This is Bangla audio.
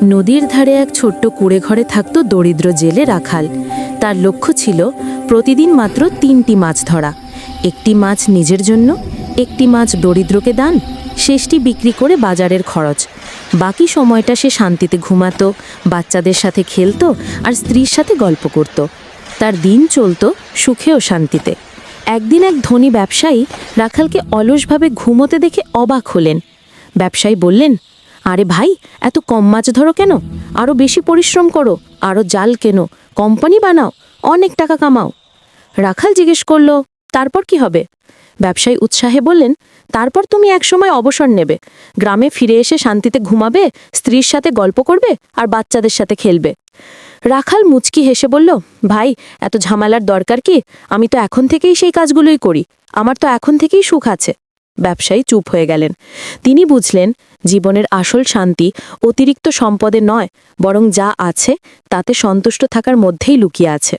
নদীর ধারে এক ছোট্ট কুঁড়ে ঘরে থাকত দরিদ্র জেলে রাখাল। তার লক্ষ্য ছিল প্রতিদিন মাত্র 3টি মাছ ধরা। একটি মাছ নিজের জন্য, একটি মাছ দরিদ্রকে দান, শেষটি বিক্রি করে বাজারের খরচ। বাকি সময়টা সে শান্তিতে ঘুমাতো, বাচ্চাদের সাথে খেলতো আর স্ত্রীর সাথে গল্প করত। তার দিন চলত সুখে ও শান্তিতে। একদিন এক ধনী ব্যবসায়ী রাখালকে অলসভাবে ঘুমোতে দেখে অবাক হলেন। ব্যবসায়ী বললেন, আরে ভাই, এত কম মাছ ধরো কেন? আরও বেশি পরিশ্রম করো, আরও জাল কেনো, কোম্পানি বানাও, অনেক টাকা কামাও। রাখাল জিজ্ঞেস করলো, তারপর কি হবে? ব্যবসায়ী উৎসাহে বললেন, তারপর তুমি একসময় অবসর নেবে, গ্রামে ফিরে এসে শান্তিতে ঘুমাবে, স্ত্রীর সাথে গল্প করবে আর বাচ্চাদের সাথে খেলবে। রাখাল মুচকি হেসে বলল, ভাই, এত ঝামেলার দরকার কি? আমি তো এখন থেকেই সেই কাজগুলোই করি, আমার তো এখন থেকেই সুখ আছে। ব্যবসায়ী চুপ হয়ে গেলেন। তিনি বুঝলেন, জীবনের আসল শান্তি অতিরিক্ত সম্পদে নয়, বরং যা আছে তাতে সন্তুষ্ট থাকার মধ্যেই লুকিয়ে আছে।